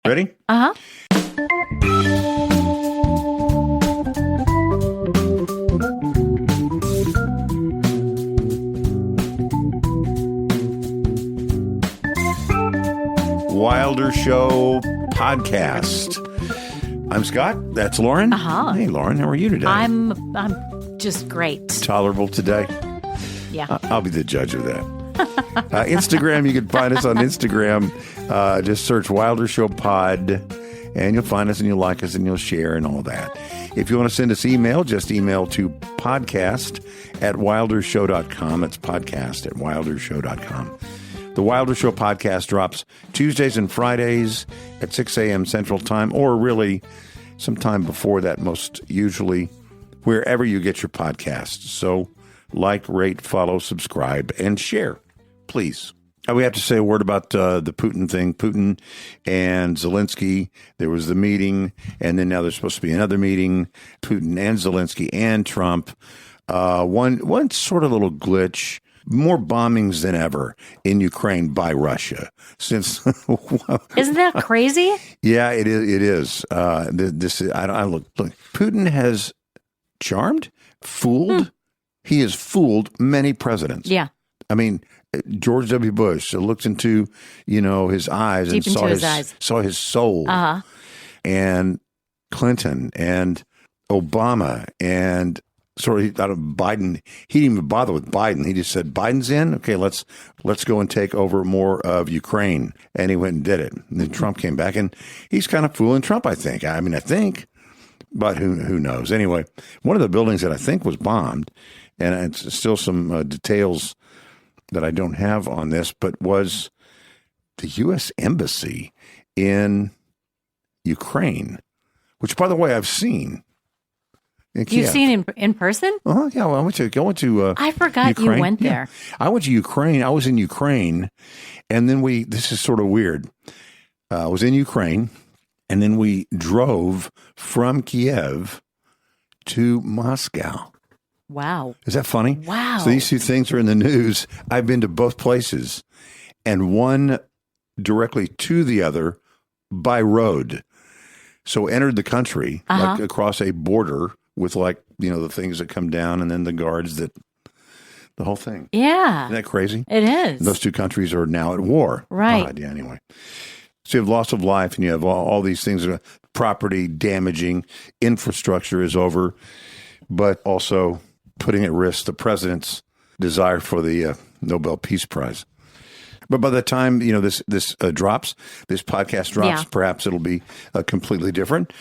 Ready? Uh-huh. Wilder Show podcast. I'm Scott. That's Lauren. Uh-huh. Hey, Lauren. How are you today? I'm just great. Tolerable today? Yeah. I'll be the judge of that. Instagram, you can find us on Instagram. Just search Wilder Show Pod, and you'll find us, and you'll like us, and you'll share, and all that. If you want to send us email, just email to podcast@wildershow.com. That's podcast@wildershow.com. The Wilder Show podcast drops Tuesdays and Fridays at 6 a.m. Central Time, or really sometime before that, most usually wherever you get your podcasts. So like, rate, follow, subscribe, and share, please. We have to say a word about the Putin thing. Putin and Zelensky, there was the meeting, and then now there's supposed to be another meeting. Putin and Zelensky and Trump. One sort of little glitch. More bombings than ever in Ukraine by Russia. Since Isn't that crazy? Yeah, it is. This is, I look. Putin has charmed, fooled. He has fooled many presidents. Yeah. I mean, George W. Bush looked into his eyes Deep and into his eyes. saw his soul. Uh-huh. And Clinton and Obama and. Sort of out of Biden, he didn't even bother with Biden. He just said, Biden's in. Okay, let's go and take over more of Ukraine. And he went and did it. And then Trump came back, and he's kind of fooling Trump, I think. I think, but who knows? Anyway, one of the buildings that I think was bombed, and it's still some details that I don't have on this, but was the U.S. Embassy in Ukraine, which, by the way, I've seen. You've seen in person? Oh, yeah. Well, I went to I forgot Ukraine. you went there. Yeah. I went to Ukraine. I was in Ukraine, and then this is sort of weird. I was in Ukraine, and then we drove from Kiev to Moscow. Wow. Is that funny? Wow. So these two things are in the news. I've been to both places, and one directly to the other by road. So entered the country, like across a border with the things that come down and then the guards the whole thing. Yeah. Isn't that crazy? It is. And those two countries are now at war. Right. God, yeah, anyway. So you have loss of life, and you have all these things, property damaging, infrastructure is over, but also putting at risk the president's desire for the Nobel Peace Prize. But by the time, this drops, this podcast drops, perhaps it'll be completely different.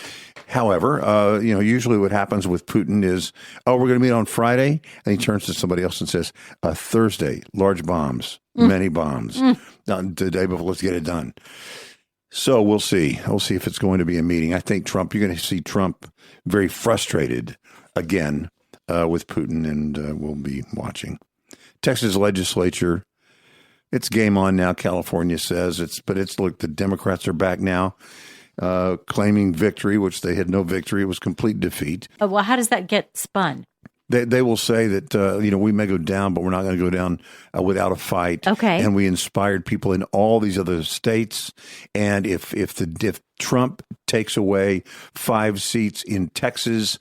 However, usually what happens with Putin is, we're going to meet on Friday. And he turns to somebody else and says, Thursday, large bombs, many bombs. The day before, let's get it done. So we'll see. We'll see if it's going to be a meeting. I think you're going to see Trump very frustrated again with Putin, and we'll be watching. Texas legislature. It's game on now, California says. Look, the Democrats are back now, claiming victory, which they had no victory. It was complete defeat. Oh, well, how does that get spun? They will say that, we may go down, but we're not going to go down without a fight. Okay. And we inspired people in all these other states. And if Trump takes away 5 seats in Texas,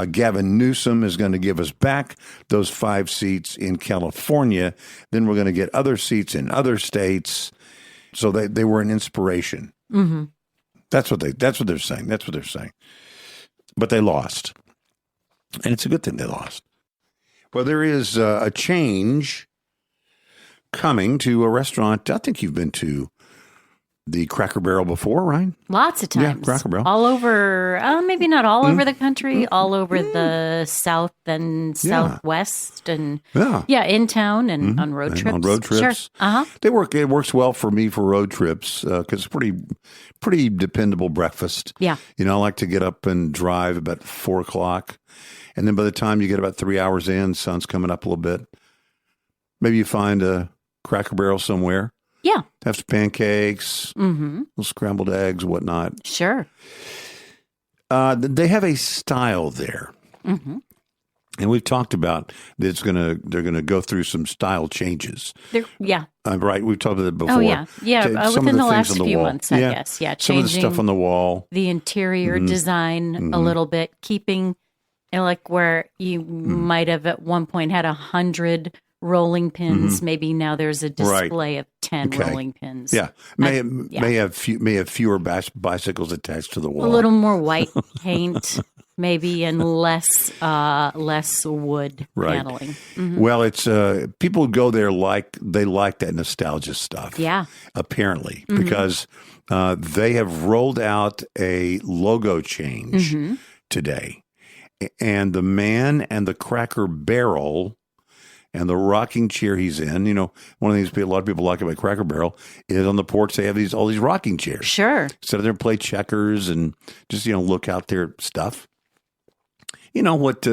Gavin Newsom is going to give us back those 5 seats in California. Then we're going to get other seats in other states. So they were an inspiration. Mm-hmm. That's what they're saying. That's what they're saying. But they lost. And it's a good thing they lost. Well, there is a change coming to a restaurant. I think you've been to the Cracker Barrel before, right? Lots of times. Yeah, Cracker Barrel. All over, maybe not all over the country, all over the south and southwest, and in town and on road trips. On road trips. Sure. It works well for me for road trips because it's pretty dependable breakfast. Yeah. I like to get up and drive about 4 o'clock. And then by the time you get about 3 hours in, sun's coming up a little bit. Maybe you find a Cracker Barrel somewhere. Yeah. Have some pancakes, little scrambled eggs, whatnot. Sure. They have a style there. And we've talked about that they're gonna go through some style changes. Right. We've talked about it before. Oh yeah, within the last few months, I guess. Yeah, some of the stuff on the wall, the interior design a little bit, keeping like where you might have at one point had 100 rolling pins. Maybe now there's a display of 10 rolling pins. Yeah, may have fewer bicycles attached to the wall. A little more white paint. Maybe and less wood paneling. Well, it's people go there they like that nostalgia stuff. Yeah, apparently because they have rolled out a logo change today, and the man and the Cracker Barrel and the rocking chair he's in. One of the things a lot of people like about Cracker Barrel is on the porch they have all these rocking chairs. Sure, sit there and play checkers and just look out their stuff. You know what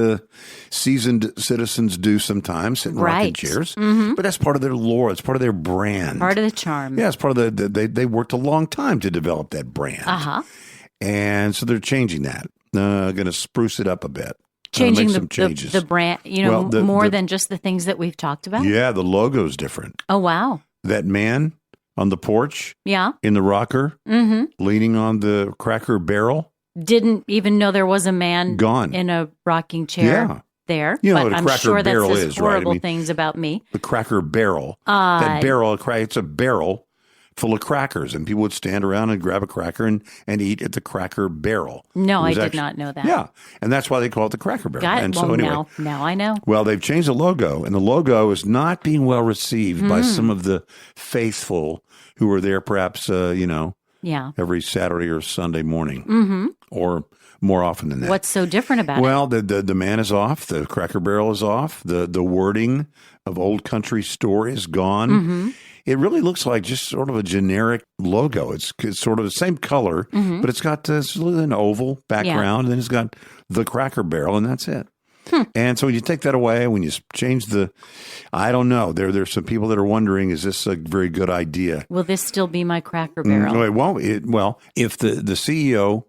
seasoned citizens do sometimes, sit in rocking chairs. But that's part of their lore. It's part of their brand. Part of the charm. Yeah, it's part of they worked a long time to develop that brand. And so they're changing that. Going to spruce it up a bit. Changing some changes. The brand, more than just the things that we've talked about? Yeah, the logo's different. Oh, wow. That man on the porch in the rocker leaning on the Cracker Barrel. Didn't even know there was a man in a rocking chair there. But I'm sure that says horrible things about me. The Cracker Barrel. That barrel, it's a barrel full of crackers, and people would stand around and grab a cracker and eat at the Cracker Barrel. No, I did not know that. Yeah, and that's why they call it the Cracker Barrel. Now I know. Well, they've changed the logo, and the logo is not being well received by some of the faithful who were there perhaps, every Saturday or Sunday morning, or more often than that. What's so different about it? Well, the man is off. The Cracker Barrel is off. The wording of Old Country Store is gone. It really looks like just sort of a generic logo. It's sort of the same color, but it's got an oval background, and then it's got the Cracker Barrel, and that's it. And so when you take that away, when you change I don't know. There's some people that are wondering, is this a very good idea? Will this still be my Cracker Barrel? It won't. Well, if the CEO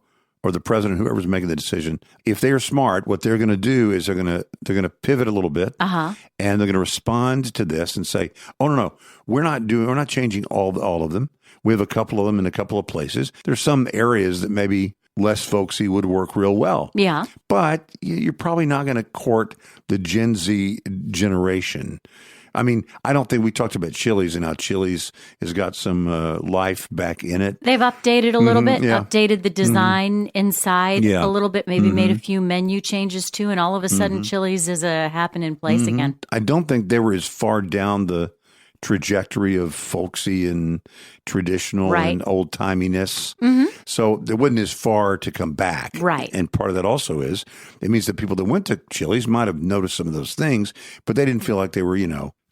or the president, whoever's making the decision, if they're smart, what they're going to do is they're going to pivot a little bit, and they're going to respond to this and say, "Oh no, we're not changing all of them. We have a couple of them in a couple of places. There's some areas that maybe less folksy would work real well. Yeah, but you're probably not going to court the Gen Z generation." I mean, I don't think we talked about Chili's and how Chili's has got some life back in it. They've updated a little bit, updated the design inside a little bit, maybe made a few menu changes too, and all of a sudden Chili's is a happening place again. I don't think they were as far down the trajectory of folksy and traditional and old-timiness. So it wasn't as far to come back. Right. And part of that also is, it means that people that went to Chili's might have noticed some of those things, but they didn't feel like they were,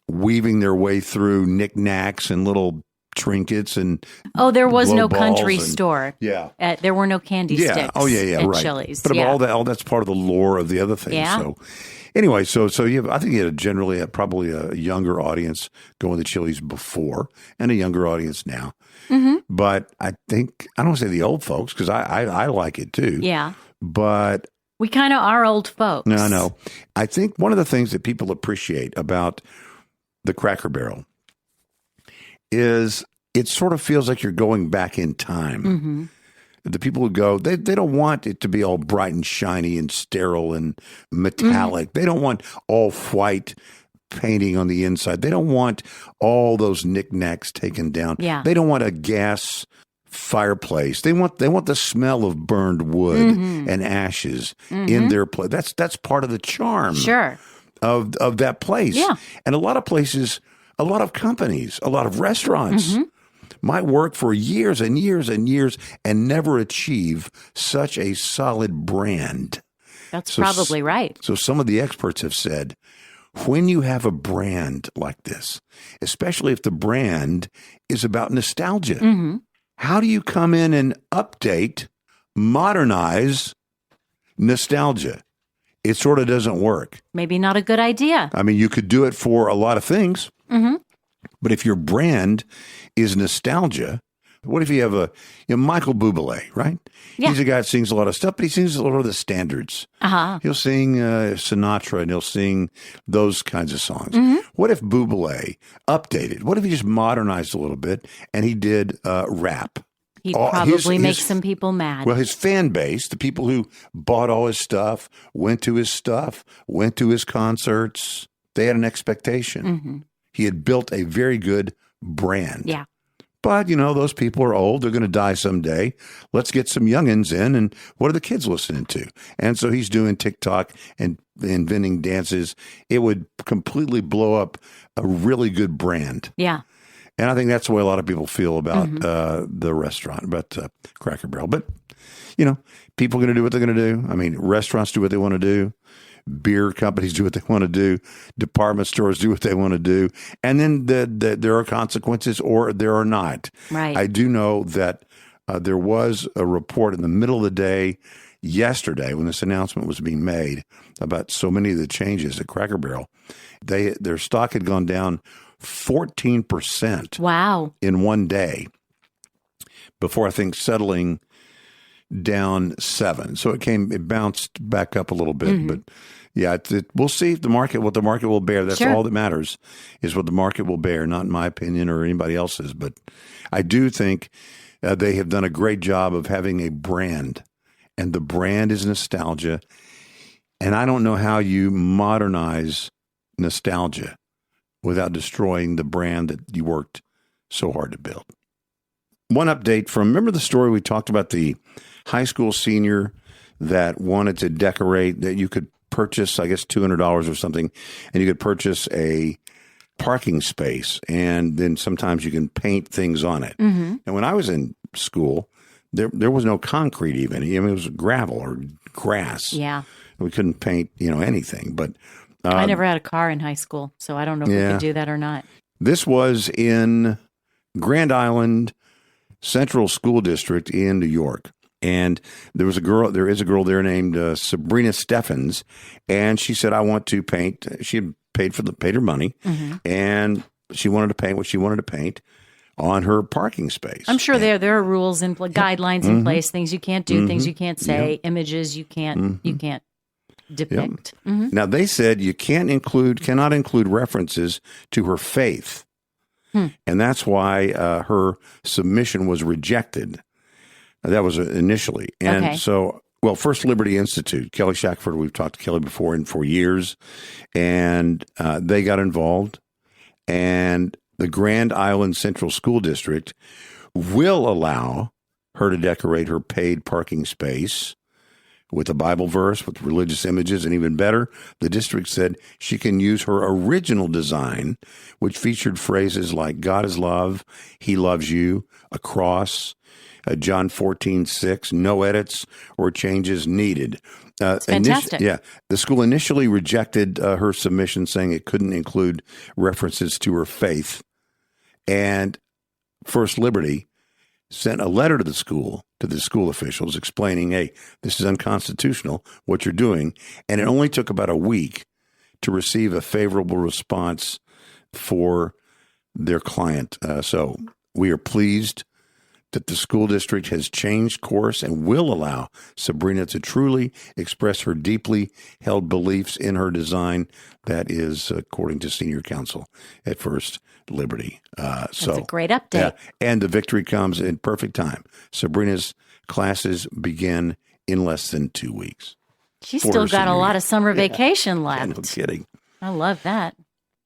weaving their way through knickknacks and little trinkets and there was no country store. Yeah. There were no candy sticks at Chili's. But all that's part of the lore of the other thing. Yeah. So anyway, I think you had probably a younger audience going to Chili's before and a younger audience now. But I don't want to say the old folks, because I like it too. Yeah. But we kind of are old folks. No. I think one of the things that people appreciate about the Cracker Barrel is it sort of feels like you're going back in time. The people who go, they don't want it to be all bright and shiny and sterile and metallic. They don't want all white painting on the inside. They don't want all those knickknacks taken down. Yeah. They don't want a gas fireplace. They want the smell of burned wood and ashes in their place. That's part of the charm. Sure. Of that place. Yeah. And a lot of places, a lot of companies, a lot of restaurants might work for years and years and years and never achieve such a solid brand. That's probably right. So some of the experts have said, when you have a brand like this, especially if the brand is about nostalgia, how do you come in and update, modernize nostalgia? It sort of doesn't work. Maybe not a good idea. I mean, you could do it for a lot of things, but if your brand is nostalgia, What if you have Michael Bublé, right? Yeah. He's a guy that sings a lot of stuff, but he sings a lot of the standards. Uh-huh. He'll sing Sinatra and he'll sing those kinds of songs. What if Bublé updated? What if he just modernized a little bit and he did rap? He'd probably make some people mad. Well, his fan base, the people who bought all his stuff, went to his concerts, they had an expectation. He had built a very good brand. Yeah. But, those people are old. They're going to die someday. Let's get some youngins in. And what are the kids listening to? And so he's doing TikTok and inventing dances. It would completely blow up a really good brand. Yeah. And I think that's the way a lot of people feel about the restaurant, about Cracker Barrel. But, people are going to do what they're going to do. I mean, restaurants do what they want to do. Beer companies do what they want to do. Department stores do what they want to do. And then there are consequences or there are not. Right. I do know that there was a report in the middle of the day yesterday when this announcement was being made about so many of the changes at Cracker Barrel. Their stock had gone down 14%. Wow. In one day before, I think, settling down 7. So it bounced back up a little bit, but yeah, we'll see what the market will bear. That's all that matters, is what the market will bear, not my opinion or anybody else's. But I do think they have done a great job of having a brand, and the brand is nostalgia. And I don't know how you modernize nostalgia without destroying the brand that you worked so hard to build. One update remember the story we talked about, the high school senior that wanted to decorate, that you could purchase, I guess, $200 or something, and you could purchase a parking space, and then sometimes you can paint things on it. And when I was in school, there was no concrete even. I mean, it was gravel or grass. Yeah. We couldn't paint, anything. But I never had a car in high school, so I don't know if we could do that or not. This was in Grand Island Central School District in New York. And there is a girl there named Sabrina Steffens, and she said, I want to paint. She had paid her money, and she wanted to paint what she wanted to paint on her parking space. I'm sure there are rules and guidelines in place, things you can't do, things you can't say, images you can't depict. Now, they said you cannot include references to her faith. And that's why her submission was rejected. That was initially. And so, First Liberty Institute, Kelly Shackford, we've talked to Kelly before and for years, and they got involved. And the Grand Island Central School District will allow her to decorate her paid parking space with a Bible verse, with religious images, and even better, the district said she can use her original design, which featured phrases like God is love, He loves you, a cross, John 14:6, no edits or changes needed. Fantastic. The school initially rejected her submission, saying it couldn't include references to her faith. And First Liberty sent a letter to the school officials explaining, hey, this is unconstitutional, what you're doing. And it only took about a week to receive a favorable response for their client. So we are pleased that the school district has changed course and will allow Sabrina to truly express her deeply held beliefs in her design. That is according to senior counsel at First Liberty. That's a great update. And the victory comes in perfect time. Sabrina's classes begin in less than 2 weeks. She's still got a lot of summer vacation left. No kidding. I love that.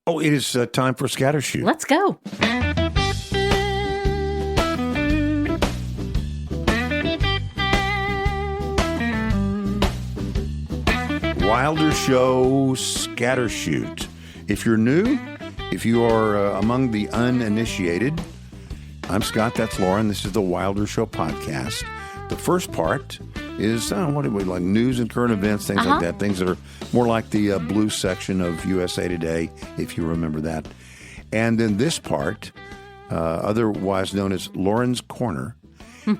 Oh, it is time for Scattershoot. Let's go. Wilder Show Scattershoot. If you're new, if you are among the uninitiated, I'm Scott, that's Lauren. This is the Wilder Show podcast. The first part is, what do we like, news and current events, things like that, things that are more like the blue section of USA Today, if you remember that. And then this part, otherwise known as Lauren's Corner,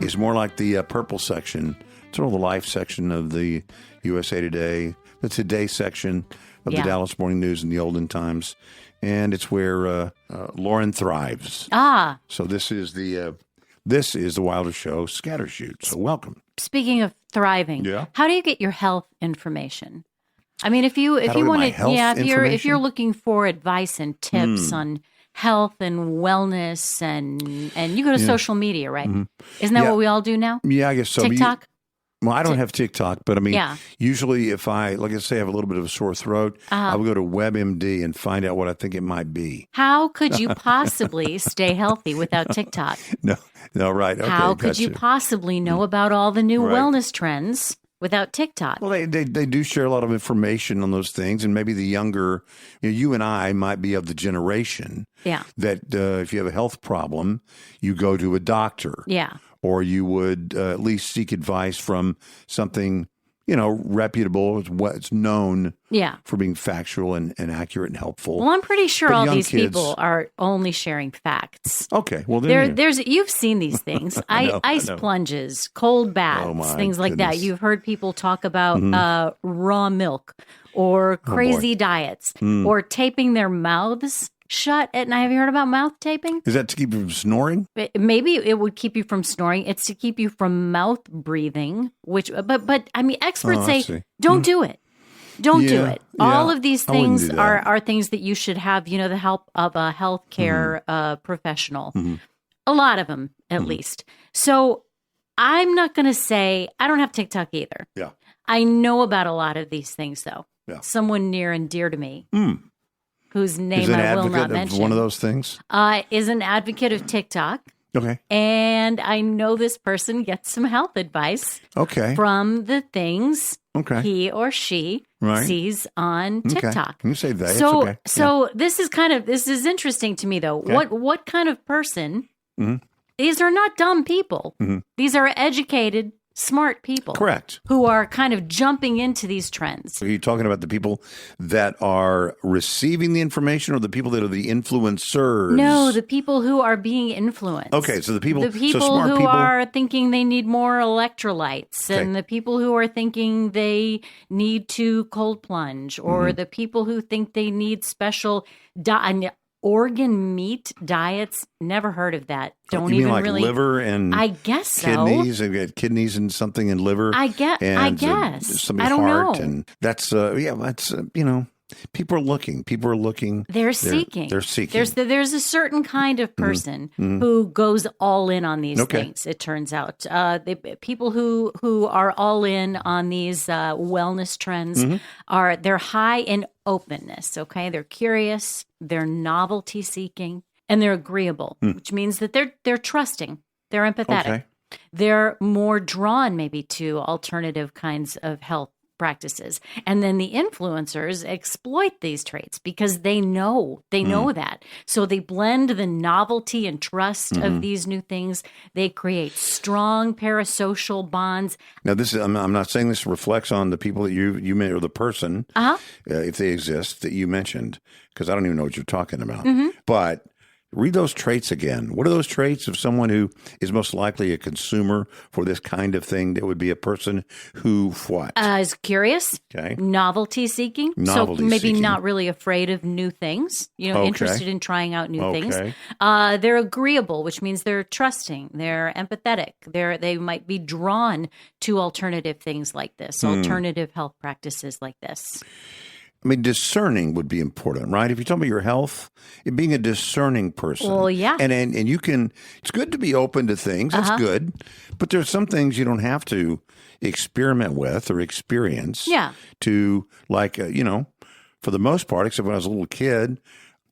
is more like the purple section, sort of the life section of the USA Today, the Today section of the Dallas Morning News in the olden times. And it's where Lauren thrives. Ah. So this is the This is the Wilder Show Scattershoot. So welcome. Speaking of thriving, how do you get your health information? I mean, if you want to, if you're looking for advice and tips on health and wellness, and you go to social media, right? Isn't that what we all do now? Yeah, I guess so. TikTok? Well, I don't have TikTok, but I mean, usually if I, like I say, I have a little bit of a sore throat, I would go to WebMD and find out what I think it might be. How could you possibly stay healthy without TikTok? No, right. Okay, how could you possibly know about all the new wellness trends without TikTok? Well, they do share a lot of information on those things, and maybe the younger, you and I might be of the generation that if you have a health problem, you go to a doctor. Yeah. Or you would at least seek advice from something, reputable. It's known for being factual and accurate and helpful. Well, I'm pretty sure all these people are only sharing facts. Okay. Well, you've seen these things. Ice plunges, cold baths, things like that. You've heard people talk about raw milk or crazy diets or taping their mouths shut at night. Have you heard about mouth taping? Is that to keep you from snoring? Maybe it would keep you from snoring. It's to keep you from mouth breathing, but I mean, experts say don't do it. Don't do it. All of these things are things that you should have, the help of a healthcare professional. A lot of them, at least. So I'm not going to say, I don't have TikTok either. Yeah. I know about a lot of these things, though. Yeah. Someone near and dear to me. Whose name I will not mention. One of those things? Is an advocate of TikTok. Okay. And I know this person gets some health advice from the things he or she sees on TikTok. Can you say they? So this is interesting to me, though. Okay. What kind of person? These are not dumb people. These are educated, smart people. Correct. Who are kind of jumping into these trends. Are you talking about the people that are receiving the information or the people that are the influencers? No, the people who are being influenced. Okay, so the people smart who are thinking they need more electrolytes and the people who are thinking they need to cold plunge or the people who think they need special organ meat diets. Never heard of that. Don't you even mean like really. Liver and I guess so. Kidneys. They've got kidneys and something in liver. I guess. I don't heart, know. And that's people are looking. People are looking. They're seeking. They're seeking. There's a certain kind of person who goes all in on these things. It turns out, people who are all in on these wellness trends they're high in openness. Okay, they're curious. They're novelty seeking, and they're agreeable, which means that they're trusting. They're empathetic. Okay. They're more drawn maybe to alternative kinds of health practices. And then the influencers exploit these traits because they know that. So they blend the novelty and trust of these new things. They create strong parasocial bonds. Now, I'm not saying this reflects on the people that you met or the person, if they exist, that you mentioned, because I don't even know what you're talking about. But read those traits again. What are those traits of someone who is most likely a consumer for this kind of thing? That would be a person who what? Is curious, novelty seeking. So maybe not really afraid of new things, interested in trying out new things. They're agreeable, which means they're trusting. They're empathetic. They might be drawn to alternative things like this, alternative health practices like this. I mean, discerning would be important, right? If you're talking about your health, being a discerning person. Well, yeah. And you can, it's good to be open to things. That's good. But there's some things you don't have to experiment with or experience. Yeah. To, like, for the most part, except when I was a little kid,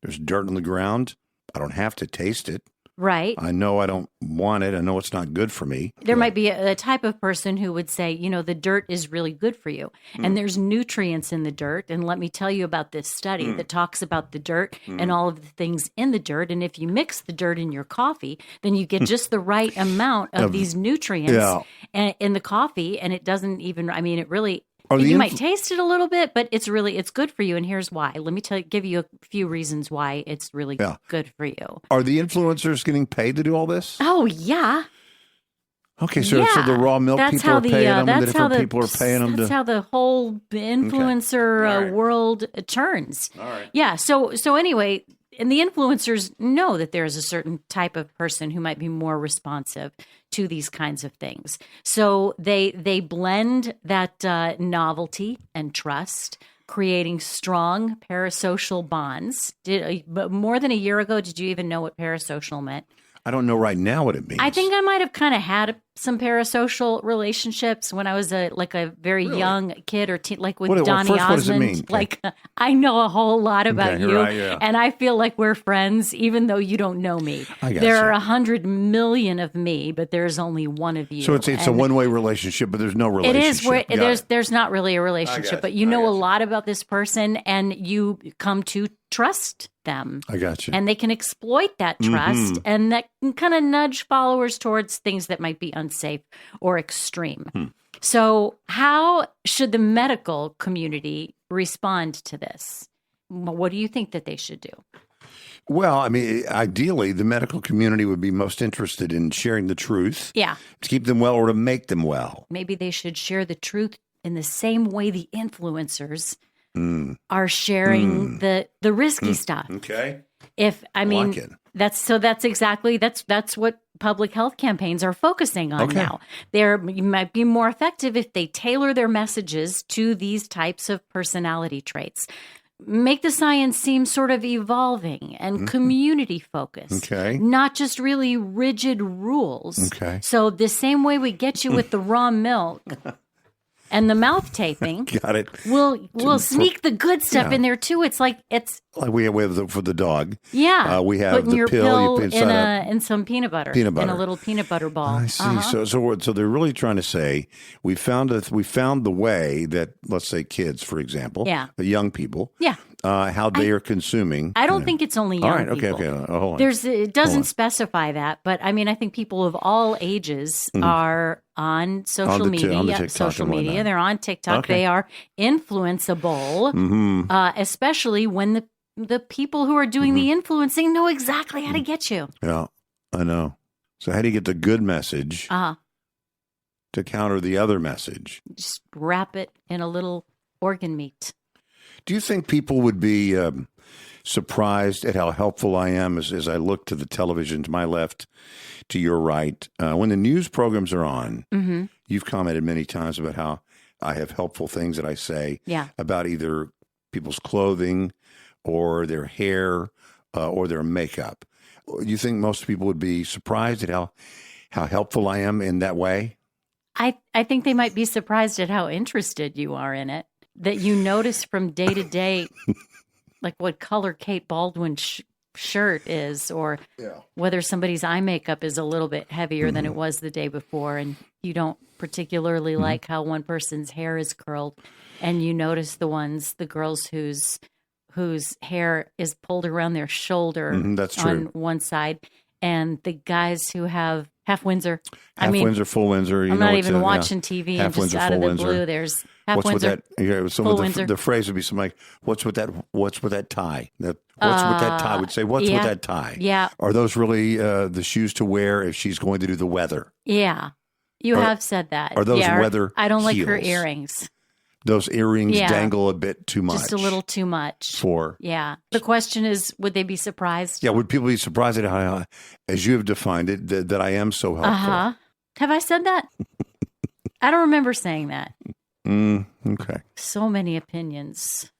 there's dirt on the ground. I don't have to taste it. Right. I know I don't want it. I know it's not good for me. There might be a type of person who would say, the dirt is really good for you. And there's nutrients in the dirt. And let me tell you about this study that talks about the dirt and all of the things in the dirt. And if you mix the dirt in your coffee, then you get just the right amount of these nutrients in the coffee. And it doesn't even, it really... You might taste it a little bit, but it's good for you. And here's why. Let me give you a few reasons why it's really good for you. Are the influencers getting paid to do all this? Oh, yeah. Okay, so the raw milk people are paying them, the different people are paying them. That's how the whole influencer world turns. All right. Yeah, so anyway, and the influencers know that there's a certain type of person who might be more responsive to these kinds of things. So they blend that novelty and trust, creating strong parasocial bonds. More than a year ago, did you even know what parasocial meant? I don't know right now what it means. I think I might have kind of had some parasocial relationships when I was a very young kid or teen, like with Donny first, Osmond. what does it mean? Like I know a whole lot about you, right, yeah. and I feel like we're friends, even though you don't know me. There are 100 million of me, but there's only one of you. So it's a one-way relationship, but there's no relationship. It is. There's not really a relationship, but you know a lot about this person, and you come to trust them. I got you. And they can exploit that trust, and that can kind of nudge followers towards things that might be unsafe or extreme. So how should the medical community respond to this? What do you think that they should do? Well, I mean, ideally, the medical community would be most interested in sharing the truth. Yeah. To keep them well or to make them well. Maybe they should share the truth in the same way the influencers are sharing the risky stuff. Okay. That's what public health campaigns are focusing on now. You might be more effective if they tailor their messages to these types of personality traits. Make the science seem sort of evolving and community focused, not just really rigid rules. So the same way we get you with the raw milk and the mouth taping, got it. We'll sneak the good stuff in there too. It's like we have for the dog. Yeah, we have putting the your pill in some peanut butter, in a little peanut butter ball. I see. So they're really trying to say we found the way that, let's say, kids, for example, young people, how they are consuming. I don't think it's only young people. Okay. Hold on. It doesn't specify that, but I mean, I think people of all ages are on social media. They're on TikTok. They are influenceable, especially when the people who are doing the influencing know exactly how to get you. Yeah, I know. So how do you get the good message to counter the other message? Just wrap it in a little organ meat. Do you think people would be surprised at how helpful I am as I look to the television to my left, to your right? When the news programs are on, you've commented many times about how I have helpful things that I say about either people's clothing or their hair or their makeup. Do you think most people would be surprised at how helpful I am in that way? I think they might be surprised at how interested you are in it, that you notice from day to day, like what color Kate Baldwin's shirt is, or whether somebody's eye makeup is a little bit heavier than it was the day before, and you don't particularly like how one person's hair is curled, and you notice the girls whose hair is pulled around their shoulder that's true. On one side, and the guys who have half Windsor. Windsor, full Windsor. I'm not even watching TV and just out of the blue. There's half Windsor. Full Windsor. The phrase would be something like, "What's with that? What's with that tie? What's with that tie?" Would say, "What's with that tie?" Yeah. Are those really the shoes to wear if she's going to do the weather? Yeah, you have said that. Are those weather? I don't like heels? her earrings. Those earrings dangle a bit too much. Just a little too much. Yeah. The question is, would they be surprised? Yeah. Would people be surprised at how, as you have defined it, that I am so helpful? Have I said that? I don't remember saying that. Okay. So many opinions.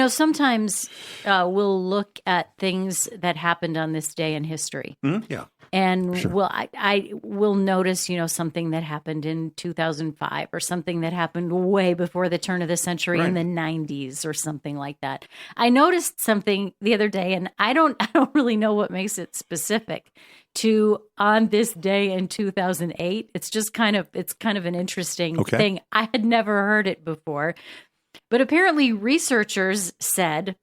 Sometimes we'll look at things that happened on this day in history. Yeah. And I will notice, something that happened in 2005 or something that happened way before the turn of the century in the 90s or something like that. I noticed something the other day, and I don't really know what makes it specific to on this day in 2008. It's just kind of an interesting thing. I had never heard it before, but apparently researchers said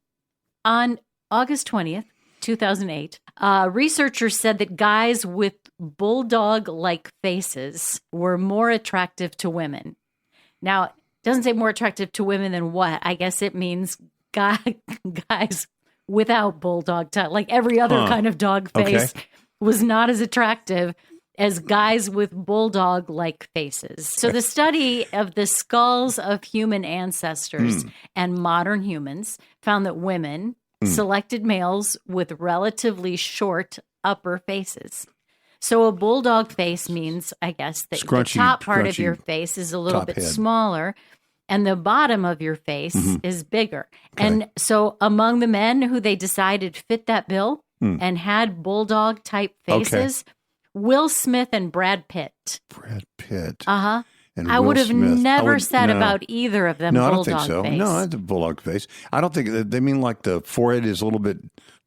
on August 20th, 2008, researchers said that guys with bulldog-like faces were more attractive to women. Now, it doesn't say more attractive to women than what? I guess it means guys without bulldog type, like every other kind of dog face was not as attractive as guys with bulldog-like faces. So the study of the skulls of human ancestors and modern humans found that women selected males with relatively short upper faces. So a bulldog face means, I guess, that the top part of your face is a little bit smaller and the bottom of your face is bigger. Okay. And so among the men who they decided fit that bill and had bulldog type faces, Will Smith and Brad Pitt. Brad Pitt. Uh-huh. I would have never said about either of them bulldog face. No, I don't think so. Face. No, it's a bulldog face. I don't think they mean like the forehead is a little bit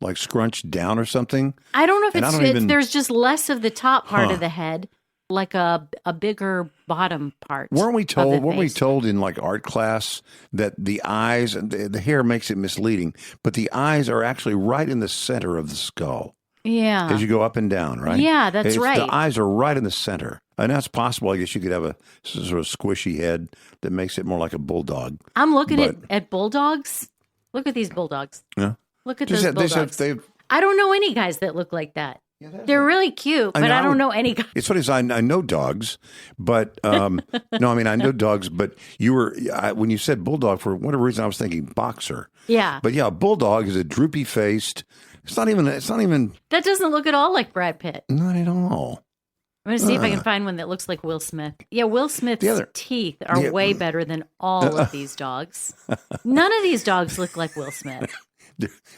like scrunched down or something. I don't know if there's just less of the top part of the head, like a bigger bottom part. Weren't we told in like art class that the eyes, the hair makes it misleading, but the eyes are actually right in the center of the skull. Yeah. As you go up and down, right? Yeah, that's right. The eyes are right in the center. And that's possible. I guess you could have a sort of squishy head that makes it more like a bulldog. I'm looking at bulldogs. Look at these bulldogs. Yeah. Look at those bulldogs. I don't know any guys that look like that. Yeah, they're really cute, but I don't know any guys. It's funny, I know dogs, but I know dogs, but when you said bulldog, for whatever reason, I was thinking boxer. Yeah. But yeah, bulldog is a droopy faced. It's not even. That doesn't look at all like Brad Pitt. Not at all. I'm going to see if I can find one that looks like Will Smith. Yeah, Will Smith's teeth are way better than all of these dogs. None of these dogs look like Will Smith.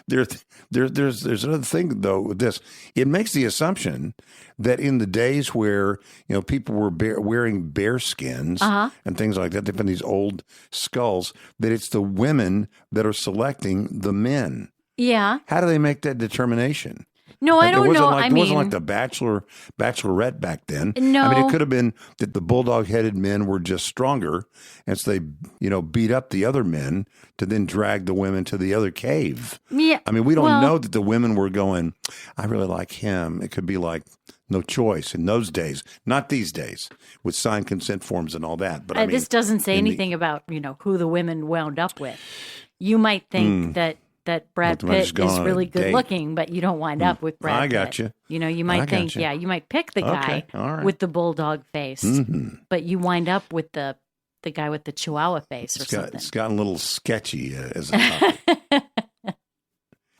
There's another thing though with this. It makes the assumption that in the days where people were wearing bear skins and things like that, they've been these old skulls, that it's the women that are selecting the men. Yeah. How do they make that determination? No, I don't know. It wasn't like the Bachelorette back then. No. I mean, it could have been that the bulldog-headed men were just stronger, and so they, beat up the other men to then drag the women to the other cave. Yeah. I mean, we don't know that the women were going, I really like him. It could be like no choice in those days, not these days, with signed consent forms and all that. But this doesn't say anything about, who the women wound up with. You might think that Brad Pitt is really good looking, but you don't wind up with Brad Pitt. I got you. You might think, you might pick the guy with the bulldog face, but you wind up with the guy with the chihuahua face or something. It's gotten a little sketchy as a topic.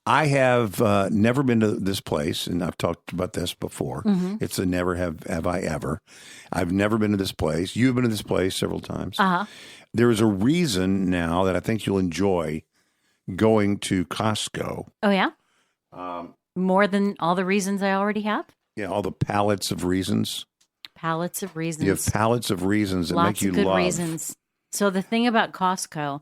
I have never been to this place, and I've talked about this before. It's a never have I ever. I've never been to this place. You've been to this place several times. There is a reason now that I think you'll enjoy going to Costco. Oh, yeah? More than all the reasons I already have? Yeah, all the palettes of reasons. Palettes of reasons. You have palettes of reasons that make you love. Lots of good reasons. So the thing about Costco,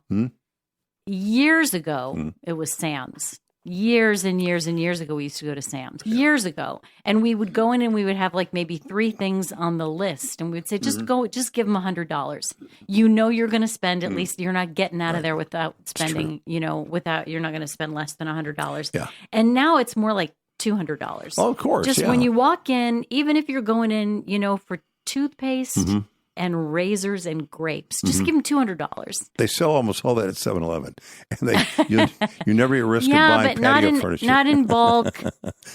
years ago, it was Sam's. Years and years and years ago, we used to go to Sam's. Years ago. And we would go in and we would have like maybe 3 things on the list. And we would say, just give them $100. You're going to spend, at least you're not getting out of there without spending, you're not going to spend less than $100. Yeah. And now it's more like $200. Oh, of course. Just when you walk in, even if you're going in, for toothpaste and razors and grapes, just give them $200. They sell almost all that at 7-Eleven. And you never at risk of buying patio furniture. Not in bulk.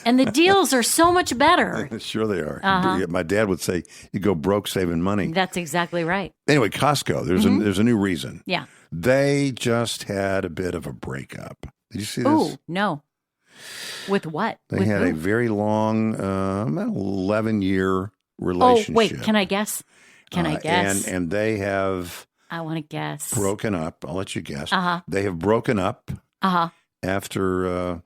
And the deals are so much better. Sure they are. My dad would say, you go broke saving money. That's exactly right. Anyway, Costco, there's a new reason. Yeah. They just had a bit of a breakup. Did you see this? Oh, no. With what? They had a very long, 11-year relationship. Oh, wait, can I guess? And they have... I want to guess. Broken up. I'll let you guess. They have broken up after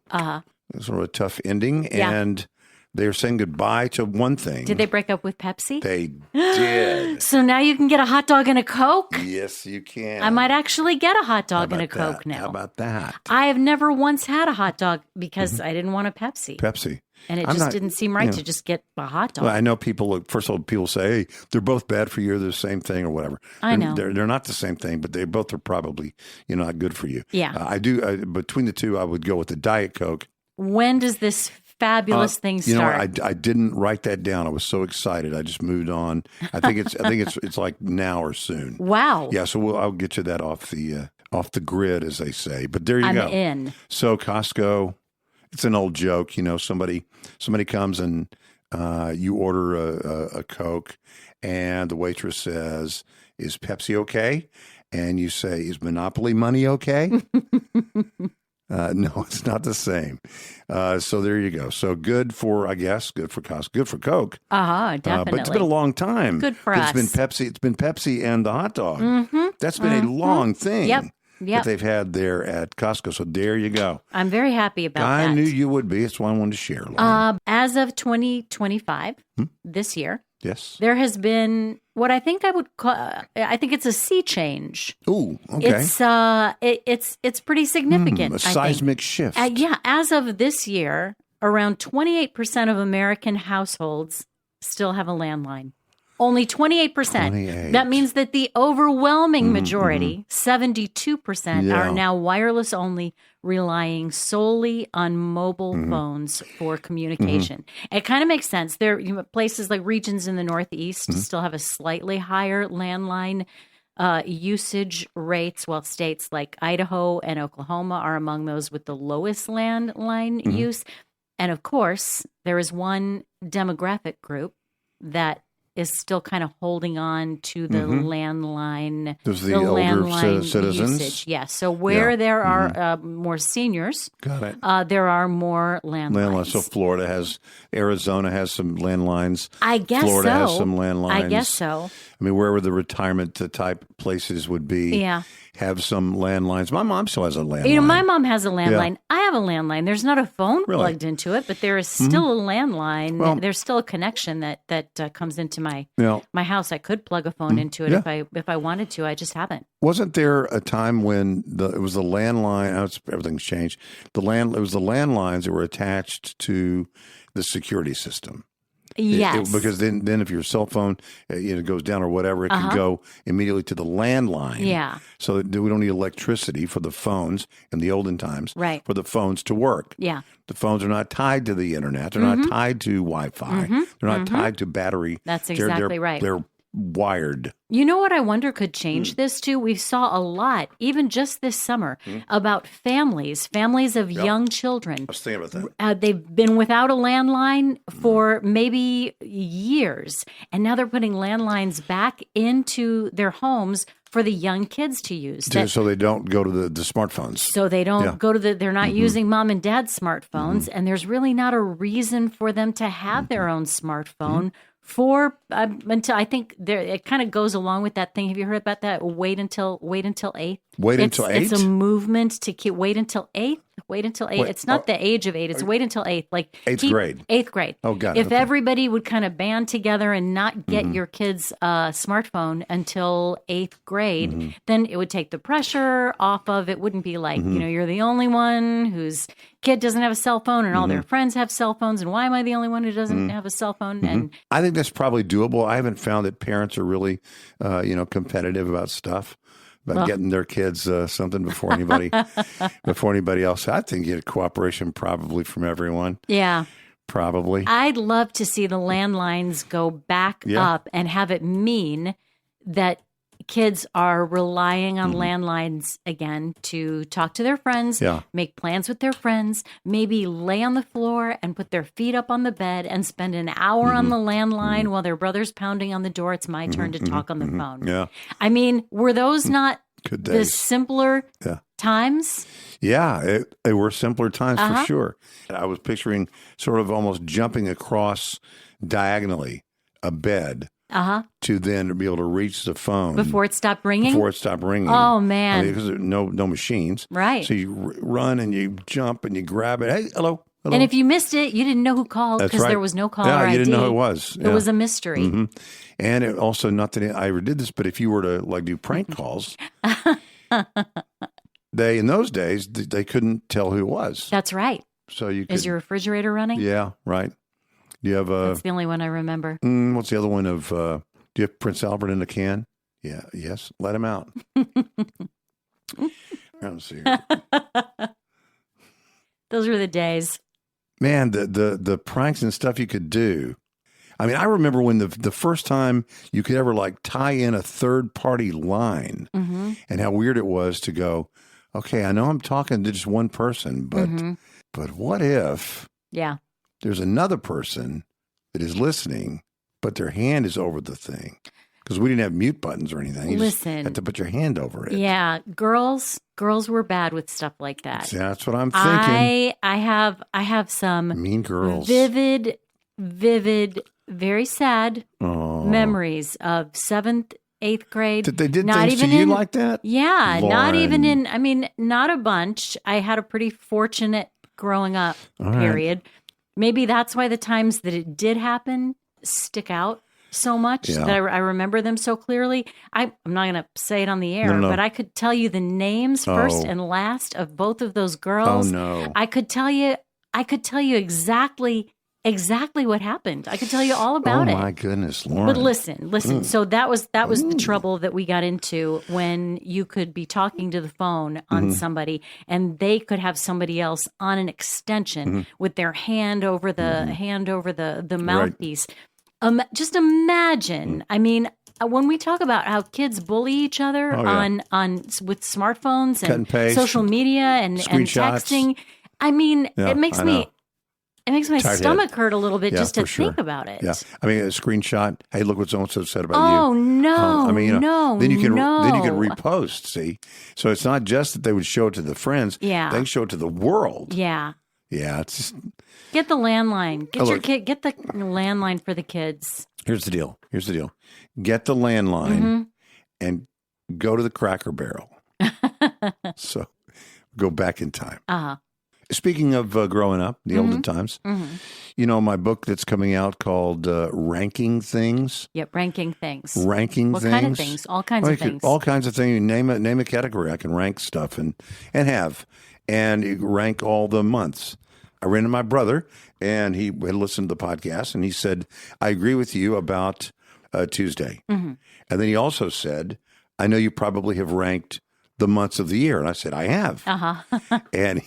sort of a tough ending, and they're saying goodbye to one thing. Did they break up with Pepsi? They did. So now you can get a hot dog and a Coke? Yes, you can. I might actually get a hot dog and a Coke now. How about that? I have never once had a hot dog because I didn't want a Pepsi. And it didn't seem right to just get a hot dog. Well, I know people, first of all, people say, hey, they're both bad for you. They're the same thing or whatever. I know. They're not the same thing, but they both are probably, not good for you. Yeah. I do. Between the two, I would go with the Diet Coke. When does this fabulous thing start? I didn't write that down. I was so excited. I just moved on. I think it's like now or soon. Wow. Yeah. So I'll get you that off the grid, as they say. But there you go. I'm in. So Costco. It's an old joke, somebody comes and you order a Coke and the waitress says, is Pepsi okay? And you say, is Monopoly money okay? No, it's not the same. So there you go. So good for, I guess, good for Costco, good for Coke. Definitely. But it's been a long time. Good for us. It's been Pepsi and the hot dog. That's been a long thing that they've had there at Costco. So there you go. I'm very happy about that. I knew you would be. That's why I wanted to share. As of 2025, this year, yes, there has been what I think I would call, I think it's a sea change. Ooh, okay. It's pretty significant. A seismic shift. Yeah, as of this year, around 28% of American households still have a landline. Only 28%. 28. That means that the overwhelming majority, 72%, are now wireless only, relying solely on mobile phones for communication. It kind of makes sense. There, places like regions in the Northeast still have a slightly higher landline usage rates, while states like Idaho and Oklahoma are among those with the lowest landline use. And of course, there is one demographic group that is still kind of holding on to the landline. There's the older landline citizens. Usage. Yes. So where there are more seniors, got it. There are more landlines. So Arizona has some landlines. I guess Florida so. has some landlines. I guess so. I mean, wherever the retirement type places would be, have some landlines. My mom still has a landline. My mom has a landline. Yeah. I have a landline. There's not a phone plugged into it, but there is still a landline. Well, there's still a connection that comes into my house. I could plug a phone into it if I wanted to. I just haven't. Wasn't there a time when it was the landline? Everything's changed. It was the landlines that were attached to the security system. Yes. Because then if your cell phone goes down or whatever, it can go immediately to the landline. Yeah. So that we don't need electricity for the phones in the olden times for the phones to work. Yeah. The phones are not tied to the internet. They're not tied to Wi-Fi. They're not tied to battery. That's exactly right. They're wired. You know what I wonder could change this too? We saw a lot, even just this summer, about families of young children. I was thinking about that. They've been without a landline for maybe years, and now they're putting landlines back into their homes for the young kids to use. So they don't go to the smartphones. So they don't go to they're not using mom and dad's smartphones, and there's really not a reason for them to have their own smartphone. Until I think it kind of goes along with that thing. Have you heard about that? Wait until 8th. Until 8th? It's a movement to keep wait until 8th. Wait until 8th. It's not the age of 8. It's wait until 8th. Like 8th grade. 8th grade. Oh, got it. If everybody would kind of band together and not get your kid's smartphone until 8th grade, then it would take the pressure off of it. Wouldn't be like, you're the only one whose kid doesn't have a cell phone and all their friends have cell phones. And why am I the only one who doesn't have a cell phone? And I think that's probably doable. I haven't found that parents are really, competitive about stuff. About getting their kids something before anybody else. I think you get cooperation probably from everyone. Yeah. Probably. I'd love to see the landlines go back up and have it mean that kids are relying on landlines again to talk to their friends, make plans with their friends, maybe lay on the floor and put their feet up on the bed and spend an hour on the landline while their brother's pounding on the door. It's my turn to talk on the phone. Yeah. I mean, were those not the simpler times? Yeah, they were simpler times for sure. I was picturing sort of almost jumping across diagonally a bed to then be able to reach the phone. Before it stopped ringing? Oh, man. Because there are no machines. Right. So you run and you jump and you grab it. Hey, hello. And if you missed it, you didn't know who called because there was no caller ID. Yeah, you didn't know who it was. It was a mystery. And it also, not that I ever did this, but if you were to do prank calls, in those days, they couldn't tell who it was. That's right. So Is your refrigerator running? Yeah, right. Do you have That's the only one I remember. What's the other one of? Do you have Prince Albert in a can? Yeah. Yes. Let him out. Let's see here. Those were the days. Man, the pranks and stuff you could do. I mean, I remember when the first time you could ever tie in a third party line, and how weird it was to go, okay, I know I'm talking to just one person, but what if there's another person that is listening, but their hand is over the thing? Because we didn't have mute buttons or anything. You just Listen. had to put your hand over it. Yeah, girls were bad with stuff like that. See, that's what I'm thinking. I have some Mean girls. vivid, very sad memories of 7th, 8th grade. They did things to you like that? Yeah, not Lauren. even in, I mean, not a bunch. I had a pretty fortunate growing up period. Maybe that's why the times that it did happen stick out so much that I remember them so clearly. I'm not going to say it on the air, but I could tell you the names first and last of both of those girls. Oh no. I could tell you exactly what happened. I could tell you all about it. Oh my goodness, Lauren. But listen. So that was the trouble that we got into when you could be talking to the phone on somebody and they could have somebody else on an extension with their hand over the mouthpiece. Just imagine. I mean, when we talk about how kids bully each other on with smartphones and social media and texting, I mean, it makes my stomach hurt a little bit just to think about it. Yeah, I mean, a screenshot. Hey, look what so-and-so said about you. Oh no! I mean, no. Then you can repost. See, so it's not just that they would show it to the friends. Yeah, they show it to the world. Yeah. Yeah, it's just, get the landline. Get the landline for the kids. Here's the deal. Get the landline and go to the Cracker Barrel. So go back in time. Speaking of growing up, the olden times, you know, my book that's coming out called Ranking Things. Yep, Ranking Things. What kind of things? All kinds of things. All kinds of things. You name a category. I can rank stuff and rank all the months. I ran into my brother, and he had listened to the podcast, and he said, I agree with you about Tuesday. And then he also said, I know you probably have ranked the months of the year. And I said, I have. And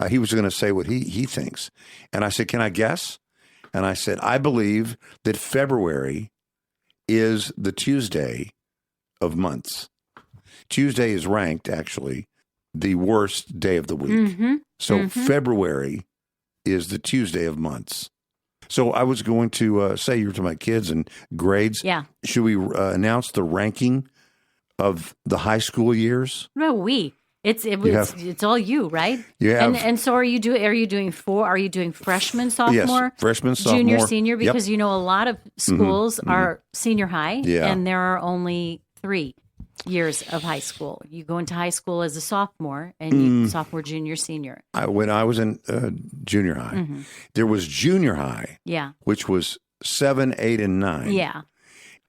he was going to say what he thinks. And I said, can I guess? And I said, I believe that February is the Tuesday of months. Tuesday is ranked, actually, the worst day of the week. So February is the Tuesday of months. So I was going to say, you're to my kids and grades. Yeah. Should we announce the ranking of the high school years? No, it's all you, right? Yeah. And so are you doing freshman, sophomore? Yes, freshman, sophomore. Junior, senior, because you know a lot of schools are senior high and there are only 3 years of high school. You go into high school as a sophomore and sophomore, junior, senior. When I was in junior high, there was junior high, which was 7, 8, and 9. Yeah.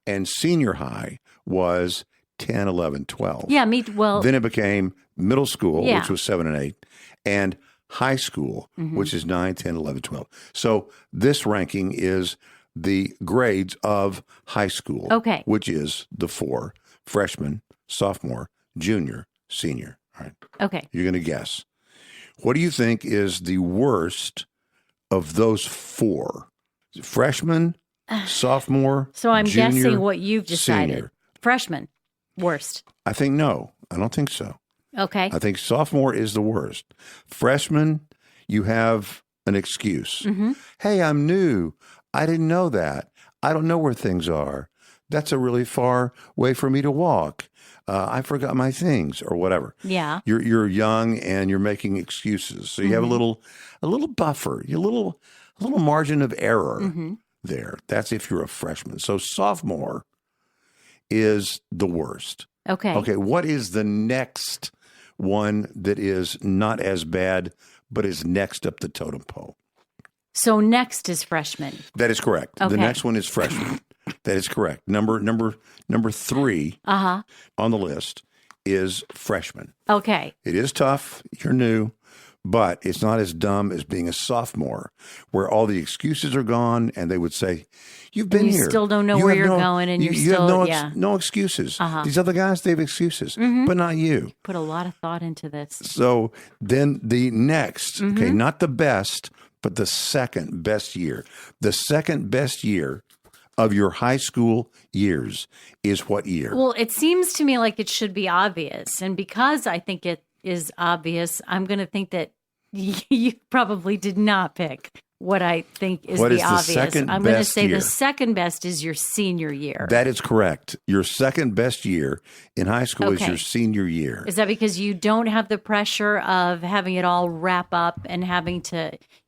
And senior high was 10, 11, 12. Yeah, then it became middle school, which was 7 and 8, and high school, which is 9, 10, 11, 12. So this ranking is the grades of high school, which is the 4: freshman, sophomore, junior, senior. All right. Okay. You're going to guess. What do you think is the worst of those 4? Freshman, sophomore, so I'm junior, guessing what you've decided. Senior. Freshman, worst. I think no. I don't think so. Okay. I think sophomore is the worst. Freshman, you have an excuse. Hey, I'm new. I didn't know that. I don't know where things are. That's a really far way for me to walk. I forgot my things or whatever. Yeah. You're young and you're making excuses. So you have a little buffer, a little margin of error there. That's if you're a freshman. So sophomore is the worst. Okay. Okay. What is the next one that is not as bad, but is next up the totem pole? So next is freshman. That is correct. Okay. The next one is freshman. That is correct. Number 3 on the list is freshman. Okay. It is tough. You're new, but it's not as dumb as being a sophomore, where all the excuses are gone, and they would say, "You've been here. You still don't know where you're going, and you have no excuses. These other guys, they have excuses, but not you." Put a lot of thought into this. So then the next, okay, not the best, but the second best year. The second best year of your high school years is what year? Well, it seems to me like it should be obvious. And because I think it is obvious, I'm going to think that you probably did not pick what I think is What the is the obvious. second I'm going to best say year? the second best is your senior year. That is correct. Your second best year in high school is Okay. your senior year. Is that because you don't have the pressure of having it all wrap up and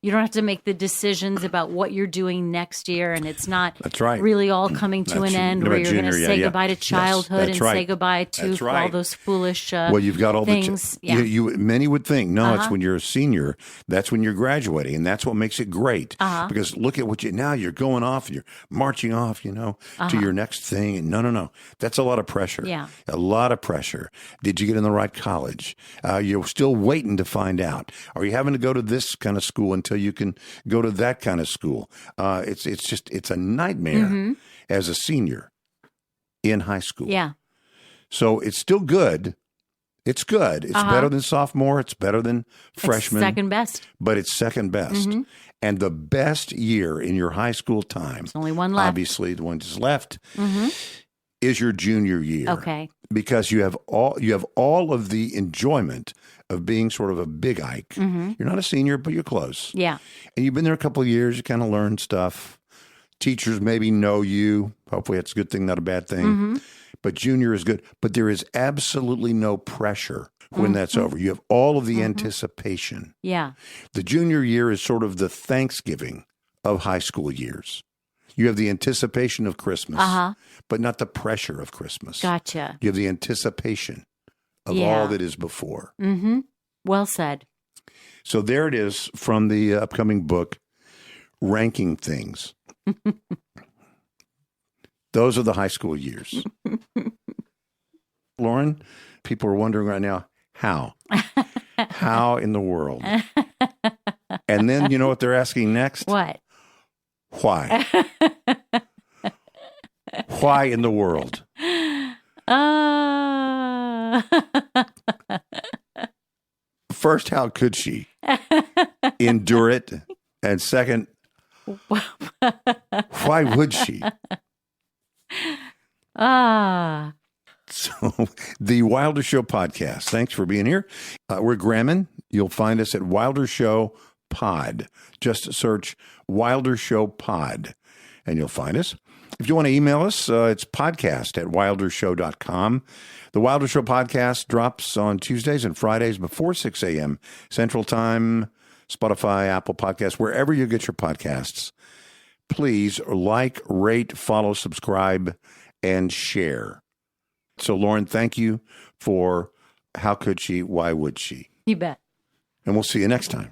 you don't have to make the decisions about what you're doing next year, and it's not That's right. really all coming to an end where you're going to say goodbye to childhood and say goodbye to all those foolish well, you've got all things. the many would think, no, it's when you're a senior, that's when you're graduating, and that's what makes it great. Because look at what now you're going off and you're marching off, to your next thing. And no. That's a lot of pressure. Yeah. A lot of pressure. Did you get in the right college? You're still waiting to find out. Are you having to go to this kind of school until you can go to that kind of school? It's a nightmare as a senior in high school. Yeah. So it's still good. It's good. It's better than sophomore. It's better than freshman. It's second best. But it's second best. And the best year in your high school time, there's only one left. Obviously, the one just left, is your junior year. Okay. Because you have all of the enjoyment of being sort of a big Ike. You're not a senior, but you're close. Yeah. And you've been there a couple of years. You kind of learn stuff. Teachers maybe know you. Hopefully that's a good thing, not a bad thing. But junior is good. But there is absolutely no pressure when that's over. You have all of the anticipation. Yeah. The junior year is sort of the Thanksgiving of high school years. You have the anticipation of Christmas, but not the pressure of Christmas. Gotcha. You have the anticipation of all that is before. Well said. So there it is from the upcoming book, Ranking Things. Those are the high school years. Lauren, people are wondering right now, how? How in the world? And then you know what they're asking next? What? Why? Why in the world? First, how could she endure it? And second, why would she? So, the Wilder Show podcast. Thanks for being here. We're Graham. You'll find us at Wilder Show Pod. Just search Wilder Show Pod, and you'll find us. If you want to email us, it's podcast@wildershow.com. The Wilder Show podcast drops on Tuesdays and Fridays before 6 a.m. Central Time, Spotify, Apple Podcasts, wherever you get your podcasts. Please like, rate, follow, subscribe, and share. So, Lauren, thank you for How Could She, Why Would She? You bet. And we'll see you next time.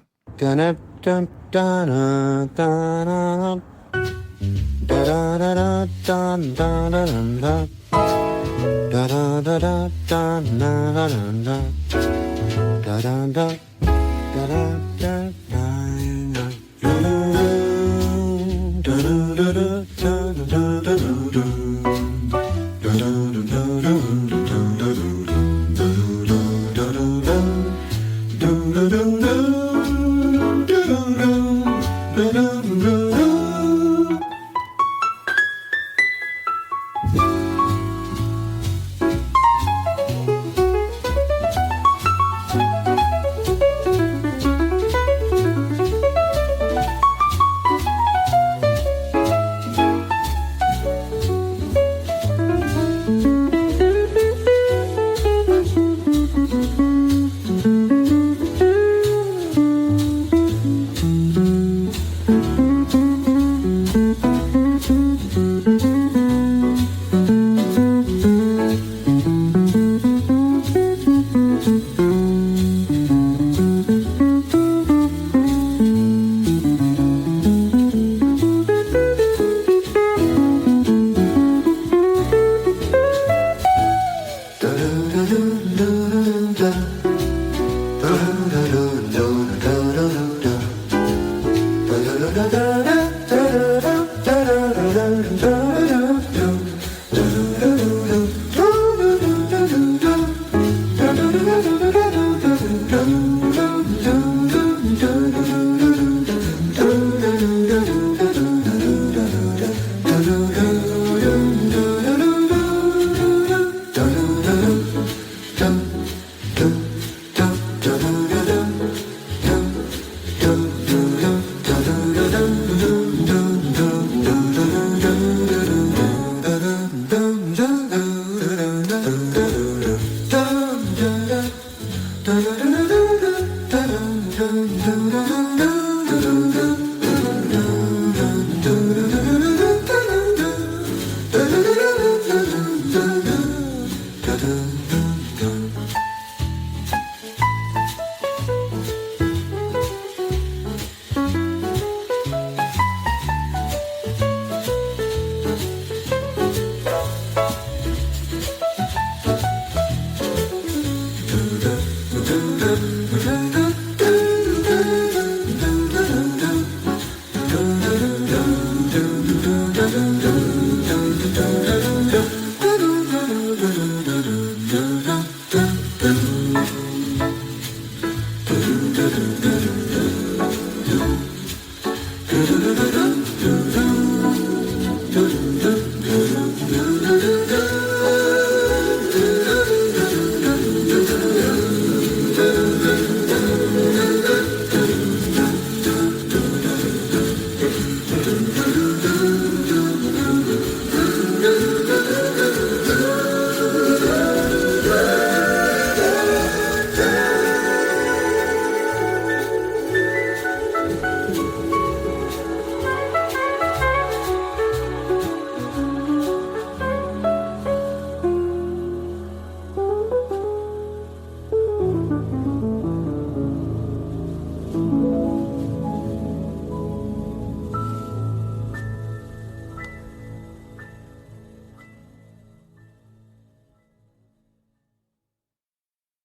da